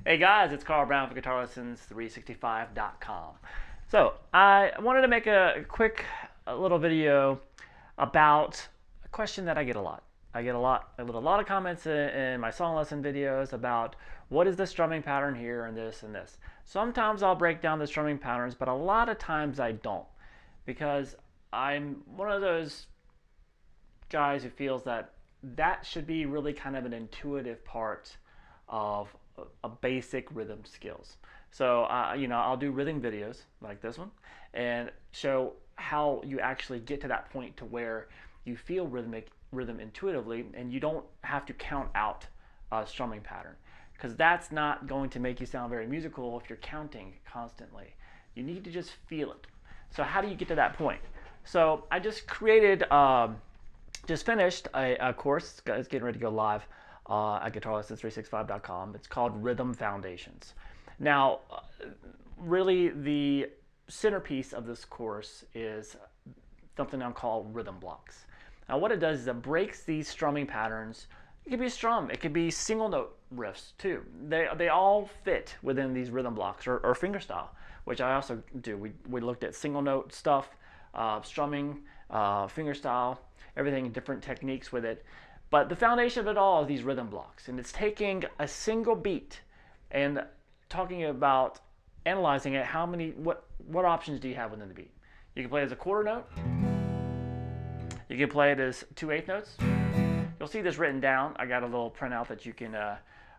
Hey guys, it's Carl Brown for GuitarLessons365.com. So I wanted to make a quick little video about a question that I get a lot. I get a lot of comments in my song lesson videos about what is the strumming pattern here and this and this. Sometimes I'll break down the strumming patterns, but a lot of times I don't, because I'm one of those guys who feels that that should be really kind of an intuitive part of a basic rhythm skills. So I'll do rhythm videos like this one and show how you actually get to that point to where you feel rhythm intuitively, and you don't have to count out a strumming pattern, because that's not going to make you sound very musical if you're counting constantly. You need to just feel it. So how do you get to that point? So I just finished a course. It's getting ready to go live at GuitarLessons365.com. It's called Rhythm Foundations. Now, really the centerpiece of this course is something I call rhythm blocks. Now what it does is it breaks these strumming patterns. It could be a strum, it could be single note riffs too. They all fit within these rhythm blocks, or fingerstyle, which I also do. We looked at single note stuff, strumming, fingerstyle, everything, different techniques with it. But the foundation of it all is these rhythm blocks, and it's taking a single beat and talking about analyzing it. What options do you have within the beat? You can play it as a quarter note. You can play it as 2/8 notes. You'll see this written down. I got a little printout that you can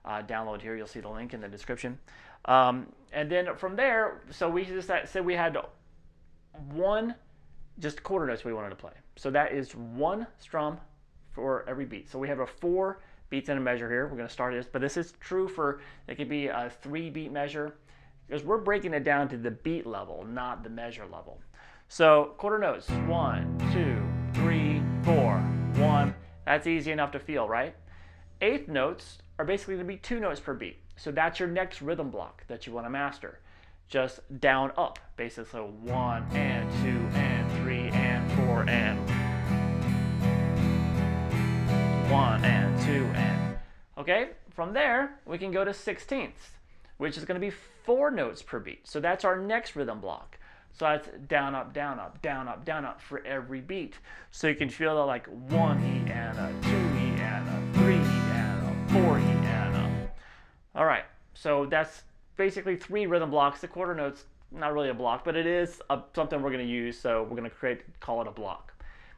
download here. You'll see the link in the description. And then from there, so we just said we had one just quarter notes we wanted to play. So that is one strum for every beat. So we have a 4 beats in a measure here. We're going to start this, but this is true for, it could be a 3 beat measure, because we're breaking it down to the beat level, not the measure level. So quarter notes, 1, 2, 3, 4, 1. That's easy enough to feel, right? 8th notes are basically going to be 2 notes per beat. So that's your next rhythm block that you want to master. Just down, up, basically. So 1 and 2 and 3 and 4 and 1 and 2 and. Okay, from there we can go to 16ths, which is going to be 4 notes per beat. So that's our next rhythm block. So that's down, up, down, up, down, up, down, up for every beat. So you can feel that like 1E and a 2E and a 3E and a 4E and a. All right, so that's basically 3 rhythm blocks. The quarter note's not really a block, but it is something we're going to use. So we're going to call it a block.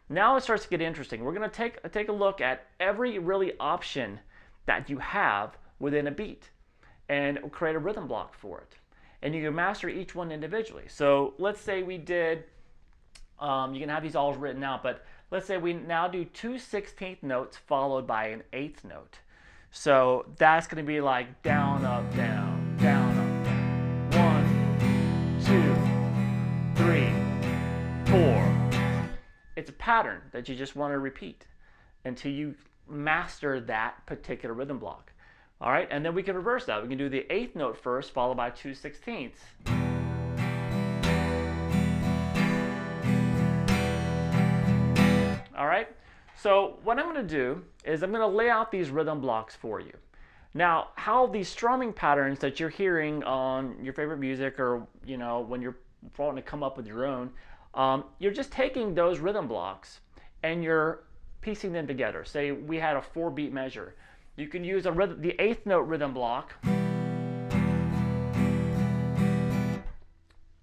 Now it starts to get interesting. We're going to take a look at every really option that you have within a beat and create a rhythm block for it. And you can master each one individually. So let's say we did, you can have these all written out, but let's say we now do 2 16th notes followed by an 8th note. So that's going to be like down, up, down, down, up, down. 1, 2, 3, 4. It's a pattern that you just want to repeat until you master that particular rhythm block. All right, and then we can reverse that. We can do the 8th note first, followed by 2 16ths. All right, so what I'm going to do is I'm going to lay out these rhythm blocks for you. Now, how these strumming patterns that you're hearing on your favorite music, or when you're wanting to come up with your own, you're just taking those rhythm blocks and you're piecing them together. Say we had a 4 beat measure. You can use the 8th note rhythm block,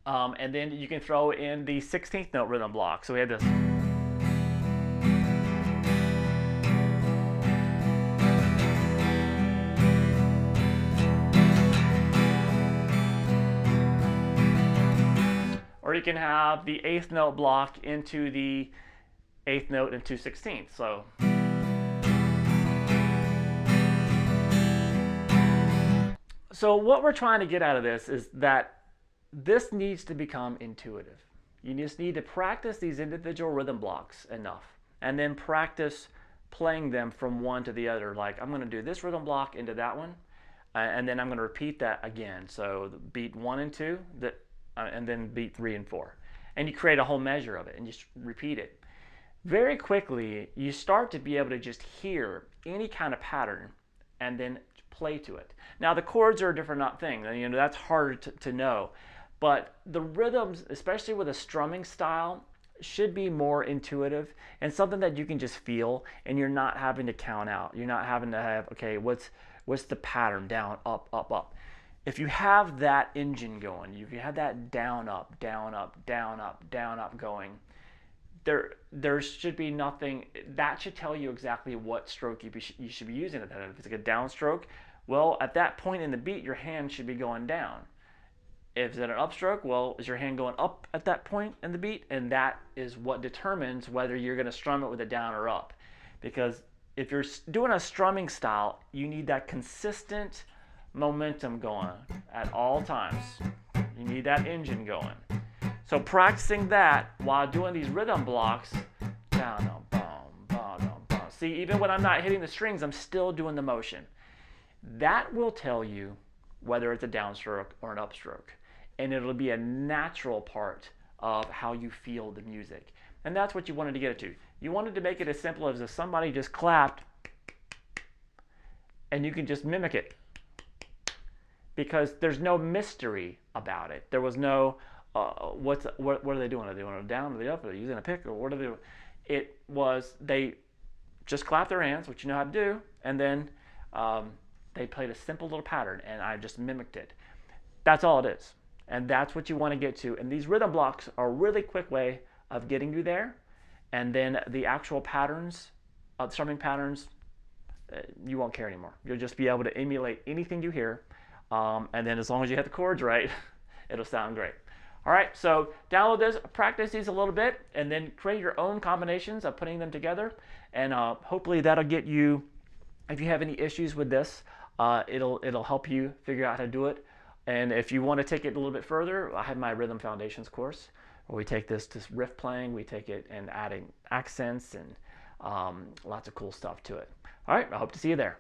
and then you can throw in the 16th note rhythm block. So we had this. Or you can have the 8th note block into the 8th note and 2 16ths. So what we're trying to get out of this is that this needs to become intuitive. You just need to practice these individual rhythm blocks enough, and then practice playing them from one to the other. Like, I'm going to do this rhythm block into that one, and then I'm going to repeat that again. So beat 1 and 2, and then beat 3 and 4. And you create a whole measure of it and just repeat it. Very quickly, you start to be able to just hear any kind of pattern and then play to it. Now the chords are a different thing. You know, that's harder to know. But the rhythms, especially with a strumming style, should be more intuitive and something that you can just feel, and you're not having to count out. You're not having to have, okay, what's the pattern, down, up, up, up. If you have that engine going, if you have that down, up, down, up, down, up, down, up going, there should be nothing that should tell you exactly what stroke you should be using at that. If it's like a downstroke, well, at that point in the beat, your hand should be going down. If it's an upstroke, well, is your hand going up at that point in the beat? And that is what determines whether you're going to strum it with a down or up. Because if you're doing a strumming style, you need that consistent momentum going at all times. You need that engine going. So practicing that while doing these rhythm blocks, down, boom, boom, boom. See, even when I'm not hitting the strings, I'm still doing the motion. That will tell you whether it's a downstroke or an upstroke. And it'll be a natural part of how you feel the music. And that's what you wanted to get it to. You wanted to make it as simple as if somebody just clapped and you can just mimic it. Because there's no mystery about it. There was no, what are they doing? Are they doing it down or the up? Are they using a pick or what are they doing? It was, they just clapped their hands, which you know how to do, and then they played a simple little pattern and I just mimicked it. That's all it is. And that's what you want to get to. And these rhythm blocks are a really quick way of getting you there. And then the actual patterns, strumming patterns, you won't care anymore. You'll just be able to emulate anything you hear. And then as long as you hit the chords right, it'll sound great. All right, so download this, practice these a little bit, and then create your own combinations of putting them together. And hopefully that'll get you, if you have any issues with this, it'll help you figure out how to do it. And if you want to take it a little bit further, I have my Rhythm Foundations course where we take this to riff playing, we take it and adding accents and lots of cool stuff to it. All right, I hope to see you there.